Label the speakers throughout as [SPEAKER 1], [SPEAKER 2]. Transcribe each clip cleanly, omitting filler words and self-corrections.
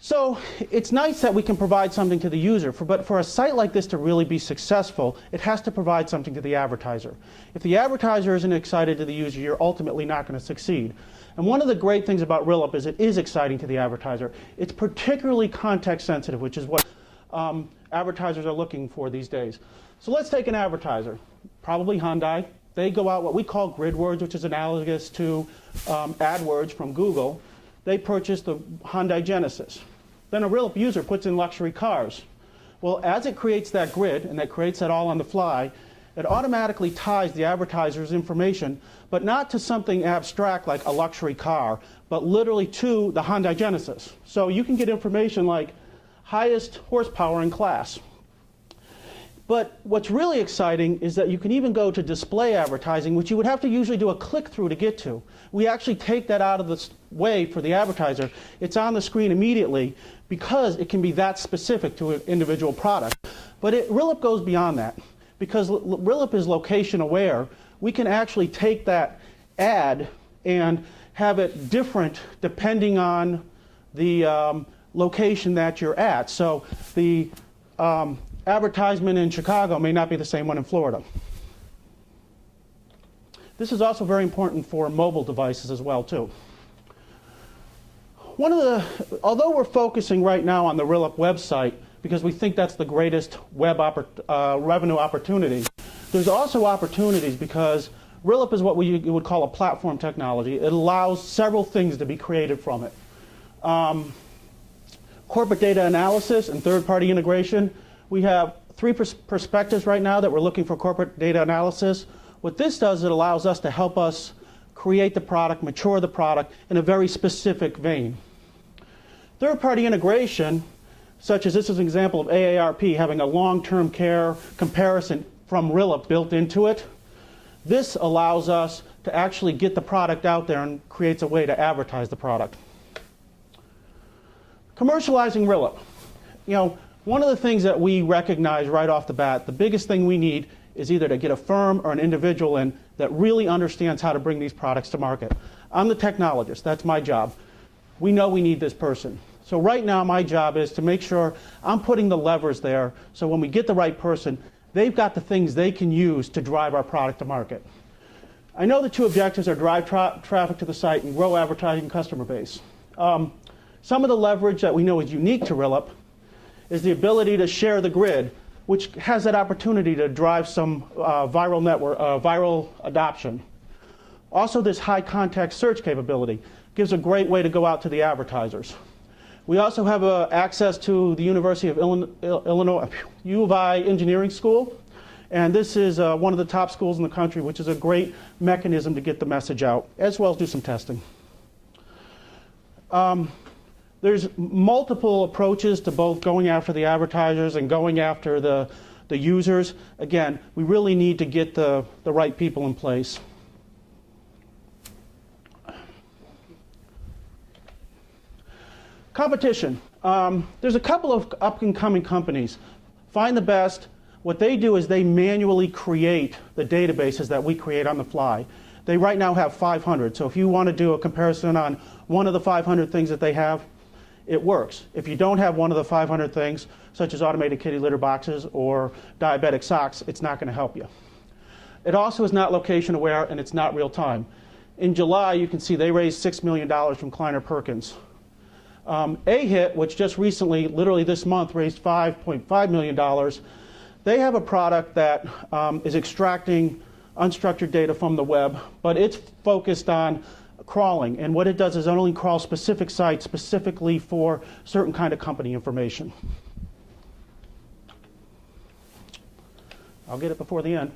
[SPEAKER 1] So it's nice that we can provide something to the user, but for a site like this to really be successful, it has to provide something to the advertiser. If the advertiser isn't excited to the user, you're ultimately not going to succeed. And one of the great things about Rillip is it is exciting to the advertiser. It's particularly context sensitive, which is what advertisers are looking for these days. So let's take an advertiser, probably Hyundai. They go out what we call grid words, which is analogous to AdWords from Google. They purchase the Hyundai Genesis. Then a Rillip user puts in luxury cars. Well, as it creates that grid, and it creates that all on the fly, it automatically ties the advertiser's information, but not to something abstract like a luxury car, but literally to the Hyundai Genesis. So you can get information like highest horsepower in class. But what's really exciting is that you can even go to display advertising, which you would have to usually do a click-through to get to. We actually take that out of the way for the advertiser. It's on the screen immediately because it can be that specific to an individual product. But Rillip goes beyond that. Because Rillip is location aware, we can actually take that ad and have it different depending on the location that you're at. So the advertisement in Chicago may not be the same one in Florida. This is also very important for mobile devices as well, too. Although we're focusing right now on the Rillip website because we think that's the greatest web revenue opportunity, there's also opportunities because Rillip is what we would call a platform technology. It allows several things to be created from it. Corporate data analysis and third-party integration. We have 3 perspectives right now that we're looking for corporate data analysis. What this does, it allows us to help us create the product, mature the product in a very specific vein. Third-party integration, such as this is an example of AARP having a long-term care comparison from Rillip built into it. This allows us to actually get the product out there and creates a way to advertise the product. Commercializing Rillip. You know, one of the things that we recognize right off the bat, the biggest thing we need is either to get a firm or an individual in that really understands how to bring these products to market. I'm the technologist, that's my job. We know we need this person. So right now my job is to make sure I'm putting the levers there so when we get the right person, they've got the things they can use to drive our product to market. I know the 2 objectives are drive traffic to the site and grow advertising customer base. Some of the leverage that we know is unique to Rillip is the ability to share the grid, which has that opportunity to drive some viral adoption. Also, this high context search capability gives a great way to go out to the advertisers. We also have access to the University of Illinois, U of I Engineering School, and this is one of the top schools in the country, which is a great mechanism to get the message out, as well as do some testing. There's multiple approaches to both going after the advertisers and going after the users. Again, we really need to get the right people in place. Competition. There's a couple of up-and-coming companies. Find the Best. What they do is they manually create the databases that we create on the fly. They right now have 500. So if you want to do a comparison on one of the 500 things that they have, it works. If you don't have one of the 500 things, such as automated kitty litter boxes or diabetic socks, it's not going to help you. It also is not location aware and it's not real time. In July, you can see they raised $6 million from Kleiner Perkins. A-Hit, which just recently, literally this month, raised $5.5 million, they have a product that is extracting unstructured data from the web, but it's focused on crawling. And what it does is it only crawls specific sites specifically for certain kind of company information. I'll get it before the end.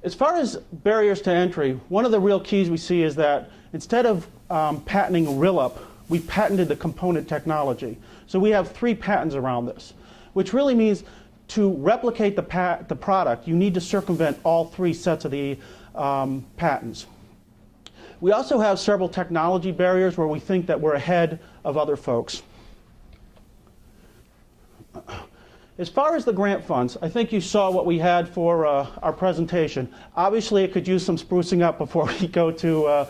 [SPEAKER 1] As far as barriers to entry, one of the real keys we see is that instead of patenting Rillip, we patented the component technology. So we have 3 patents around this, which really means to replicate the product, you need to circumvent all 3 sets of the patents. We also have several technology barriers where we think that we're ahead of other folks. As far as the grant funds, I think you saw what we had for our presentation. Obviously, it could use some sprucing up before we go to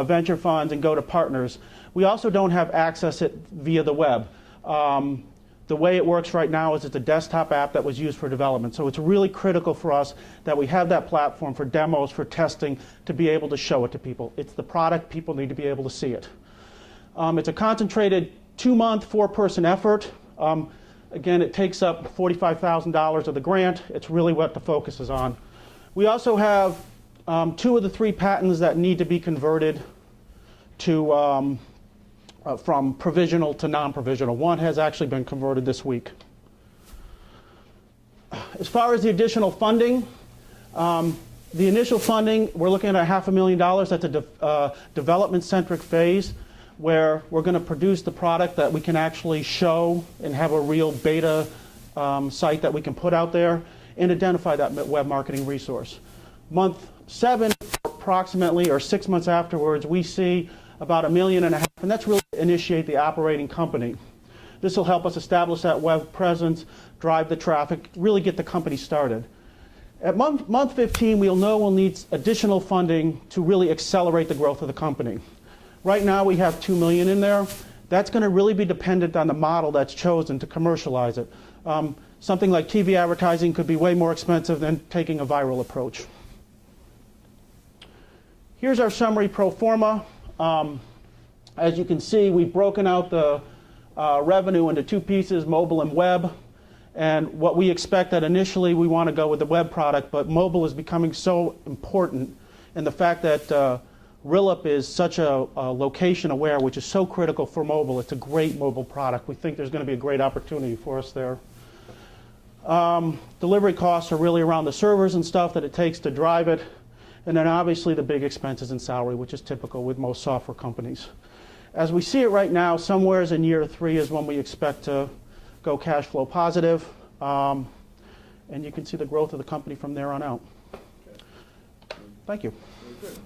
[SPEAKER 1] venture funds and go to partners. We also don't have access it via the web. The way it works right now is it's a desktop app that was used for development. So it's really critical for us that we have that platform for demos, for testing, to be able to show it to people. It's the product. People need to be able to see it. It's a concentrated 2-month, 4-person effort. Again, it takes up $45,000 of the grant. It's really what the focus is on. We also have 2 of the 3 patents that need to be converted to from provisional to non-provisional. One has actually been converted this week. As far as the additional funding, the initial funding, we're looking at $500,000. That's a development-centric phase where we're going to produce the product that we can actually show and have a real beta site that we can put out there and identify that web marketing resource. Month 7, approximately, or 6 months afterwards, we see about $1.5 million, and that's really to initiate the operating company. This will help us establish that web presence, drive the traffic, really get the company started. At month 15, we'll know we'll need additional funding to really accelerate the growth of the company. Right now, we have $2 million in there. That's going to really be dependent on the model that's chosen to commercialize it. Something like TV advertising could be way more expensive than taking a viral approach. Here's our summary pro forma. As you can see, we've broken out the revenue into 2 pieces, mobile and web. And what we expect that initially we want to go with the web product, but mobile is becoming so important. And the fact that Rillip is such a location aware, which is so critical for mobile. It's a great mobile product. We think there's going to be a great opportunity for us there. Delivery costs are really around the servers and stuff that it takes to drive it. And then obviously the big expenses in salary, which is typical with most software companies. As we see it right now, somewhere in year 3 is when we expect to go cash flow positive. And you can see the growth of the company from there on out.
[SPEAKER 2] Okay.
[SPEAKER 1] Thank you.
[SPEAKER 2] Very good.